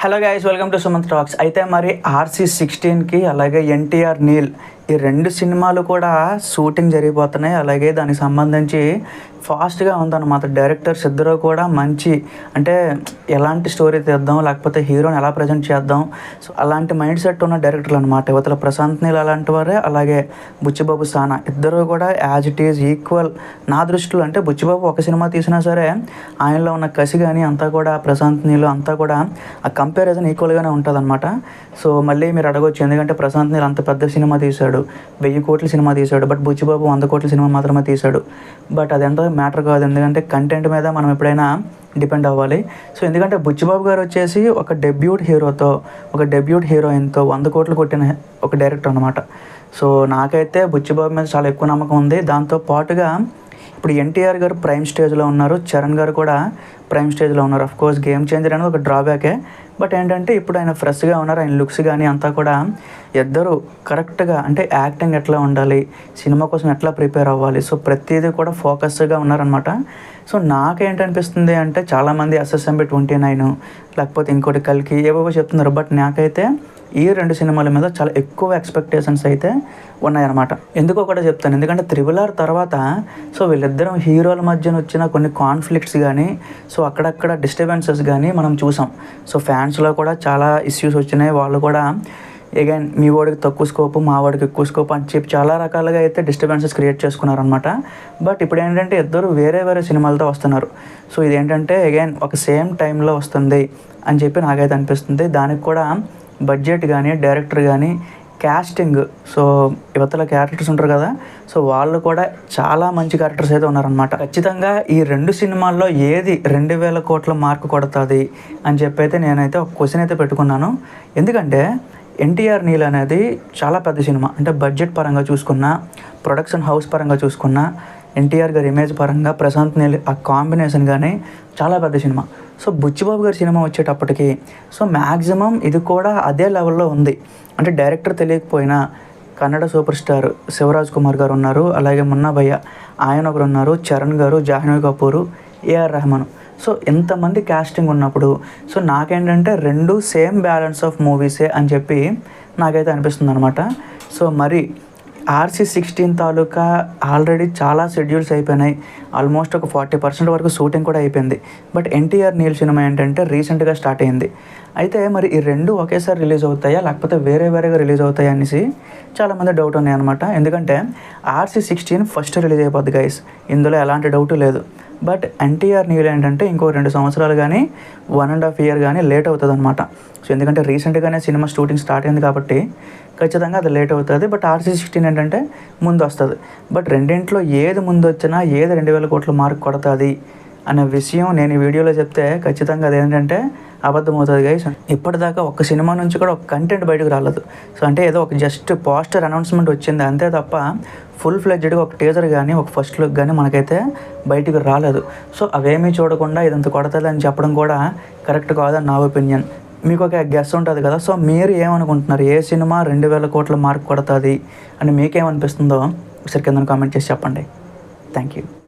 Hello guys, welcome to Sumanth talks. అయితే మరి RC16కి అలాగే ఎన్టీఆర్ నీల్ ఈ రెండు సినిమాలు కూడా షూటింగ్ జరిగిపోతున్నాయి. అలాగే దానికి సంబంధించి ఫాస్ట్గా ఉందన్నమాట. డైరెక్టర్స్ ఇద్దరు కూడా మంచి అంటే ఎలాంటి స్టోరీ తీద్దాం, లేకపోతే హీరోని ఎలా ప్రజెంట్ చేద్దాం, సో అలాంటి మైండ్ సెట్ ఉన్న డైరెక్టర్లు అనమాట. యువతల ప్రశాంత్ నీల్ అలాంటి వారే, అలాగే బుచ్చిబాబు సానా ఇద్దరు కూడా యాజ్ ఇట్ ఈజ్ ఈక్వల్ నా దృష్టిలో. అంటే బుచ్చిబాబు ఒక సినిమా తీసినా సరే ఆయనలో ఉన్న కసి కానీ అంతా కూడా ప్రశాంత్ నీల్ అంతా కూడా ఆ కంపారిజన్ ఈక్వల్గానే ఉంటుంది అనమాట. సో మళ్ళీ మీరు అడగొచ్చు, ఎందుకంటే ప్రశాంత్ నీల్ అంత పెద్ద సినిమా తీశాడు, 1000 కోట్ల సినిమా తీశాడు, బట్ బుచ్చిబాబు 100 కోట్ల సినిమా మాత్రమే తీశాడు. బట్ అదంతా మ్యాటర్ కాదు, ఎందుకంటే కంటెంట్ మీద మనం ఎప్పుడైనా డిపెండ్ అవ్వాలి. సో ఎందుకంటే బుచ్చిబాబు గారు వచ్చేసి ఒక డెబ్యూట్ హీరోతో, ఒక డెబ్యూట్ హీరోయిన్తో 100 కోట్లు కొట్టిన ఒక డైరెక్టర్ అనమాట. సో నాకైతే బుచ్చిబాబు మీద చాలా ఎక్కువ నమ్మకం ఉంది. దాంతో పాటుగా ఇప్పుడు ఎన్టీఆర్ గారు ప్రైమ్ స్టేజ్లో ఉన్నారు, చరణ్ గారు కూడా ప్రైమ్ స్టేజ్లో ఉన్నారు. అఫ్కోర్స్ గేమ్ చేంజర్ అనేది ఒక డ్రాబ్యాకే, బట్ ఏంటంటే ఇప్పుడు ఆయన ఫ్రెష్గా ఉన్నారు. ఆయన లుక్స్ కానీ అంతా కూడా ఇద్దరు కరెక్ట్గా, అంటే యాక్టింగ్ ఎట్లా ఉండాలి, సినిమా కోసం ఎట్లా ప్రిపేర్ అవ్వాలి, సో ప్రతిదీ కూడా ఫోకస్గా ఉన్నారనమాట. సో నాకేంటనిపిస్తుంది అంటే చాలామంది SSMB 29 లేకపోతే ఇంకోటి కల్కి ఏవేవో చెప్తున్నారు, బట్ నాకైతే ఈ రెండు సినిమాల మీద చాలా ఎక్కువ ఎక్స్పెక్టేషన్స్ అయితే ఉన్నాయన్నమాట. ఎందుకో కూడా చెప్తాను, ఎందుకంటే RRR తర్వాత సో వీళ్ళిద్దరం హీరోల మధ్యన వచ్చిన కొన్ని కాన్ఫ్లిక్ట్స్ కానీ, సో అక్కడక్కడ డిస్టర్బెన్సెస్ కానీ మనం చూసాం. సో ఫ్యాన్స్లో కూడా చాలా ఇష్యూస్ వచ్చినాయి. వాళ్ళు కూడా అగైన్ మీ వాడికి తక్కువ స్కోపు, మా వాడికి ఎక్కువ స్కోప్ అని చెప్పి చాలా రకాలుగా అయితే డిస్టర్బెన్సెస్ క్రియేట్ చేసుకున్నారనమాట. బట్ ఇప్పుడు ఏంటంటే ఇద్దరు వేరే వేరే సినిమాలతో వస్తున్నారు. సో ఇదేంటంటే అగైన్ ఒక సేమ్ టైంలో వస్తుంది అని చెప్పి నాకైతే అనిపిస్తుంది. దానికి కూడా బడ్జెట్ కానీ, డైరెక్టర్ కానీ, క్యాస్టింగ్, సో యువతల క్యారెక్టర్స్ ఉంటారు కదా, సో వాళ్ళు కూడా చాలా మంచి క్యారెక్టర్స్ అయితే ఉన్నారనమాట. ఖచ్చితంగా ఈ రెండు సినిమాల్లో ఏది 2000 కోట్ల మార్క్ కొడుతుంది అని చెప్పి అయితే నేనైతే ఒక క్వశ్చన్ అయితే పెట్టుకున్నాను. ఎందుకంటే ఎన్టీఆర్ నీల్ అనేది చాలా పెద్ద సినిమా. అంటే బడ్జెట్ పరంగా చూసుకున్నా, ప్రొడక్షన్ హౌస్ పరంగా చూసుకున్నా, ఎన్టీఆర్ గారి ఇమేజ్ పరంగా ప్రశాంత్ నీల్ ఆ కాంబినేషన్ కానీ చాలా పెద్ద సినిమా. సో బుచ్చిబాబు గారి సినిమా వచ్చేటప్పటికి సో మ్యాక్సిమం ఇది కూడా అదే లెవెల్లో ఉంది. అంటే డైరెక్టర్ తెలియకపోయినా కన్నడ సూపర్ స్టార్ శివరాజ్ కుమార్ గారు ఉన్నారు, అలాగే మున్నా భయ్య ఆయన ఒకరు ఉన్నారు, చరణ్ గారు, జాహ్నవి కపూర్, AR రెహమాన్. సో ఎంతమంది కాస్టింగ్ ఉన్నప్పుడు సో నాకేంటంటే రెండు సేమ్ బ్యాలెన్స్ ఆఫ్ మూవీసే అని చెప్పి నాకైతే అనిపిస్తుంది అనమాట. సో మరి RC16 తాలూకా ఆల్రెడీ చాలా షెడ్యూల్స్ అయిపోయినాయి. ఆల్మోస్ట్ ఒక 40% వరకు షూటింగ్ కూడా అయిపోయింది. బట్ ఎన్టీఆర్ నీల్ సినిమా ఏంటంటే రీసెంట్గా స్టార్ట్ అయింది. అయితే మరి ఈ రెండు ఒకేసారి రిలీజ్ అవుతాయా, లేకపోతే వేరే వేరేగా రిలీజ్ అవుతాయా అనేసి చాలామంది డౌట్ ఉన్నాయన్నమాట. ఎందుకంటే RC16 ఫస్ట్ రిలీజ్ అయిపోద్ది గైస్, ఇందులో ఎలాంటి డౌట్ లేదు. బట్ ఎన్టీఆర్ నీల్ ఏంటంటే ఇంకో 2 సంవత్సరాలు కానీ 1.5 year కానీ లేట్ అవుతుంది అనమాట. సో ఎందుకంటే రీసెంట్గానే సినిమా షూటింగ్ స్టార్ట్ అయింది కాబట్టి ఖచ్చితంగా అది లేట్ అవుతుంది. బట్ RC16 ఏంటంటే ముందు వస్తుంది. బట్ రెండింట్లో ఏది ముందు వచ్చినా ఏది 2000 కోట్ల మార్క్ కొడుతుంది అనే విషయం నేను ఈ వీడియోలో చెప్తే ఖచ్చితంగా అదేంటంటే అబద్ధం అవుతుంది గైస్. ఇప్పటిదాకా ఒక్క సినిమా నుంచి కూడా ఒక కంటెంట్ బయటకు రాలేదు. సో అంటే ఏదో ఒక జస్ట్ పోస్టర్ అనౌన్స్మెంట్ వచ్చింది అంతే తప్ప ఫుల్ ఫ్లెడ్జ్డ్గా ఒక టీజర్ కానీ, ఒక ఫస్ట్ లుక్ కానీ మనకైతే బయటకు రాలేదు. సో అవేమీ చూడకుండా ఇదంత కొడుతుంది అని చెప్పడం కూడా కరెక్ట్ కాదని నా ఒపీనియన్. మీకు ఒక గెస్ ఉంటుంది కదా, సో మీరు ఏమనుకుంటున్నారు, ఏ సినిమా 2000 కోట్ల మార్క్ కొడుతుంది అని మీకేమనిపిస్తుందో ఒకసారి కింద కామెంట్ చేసి చెప్పండి. Thank you.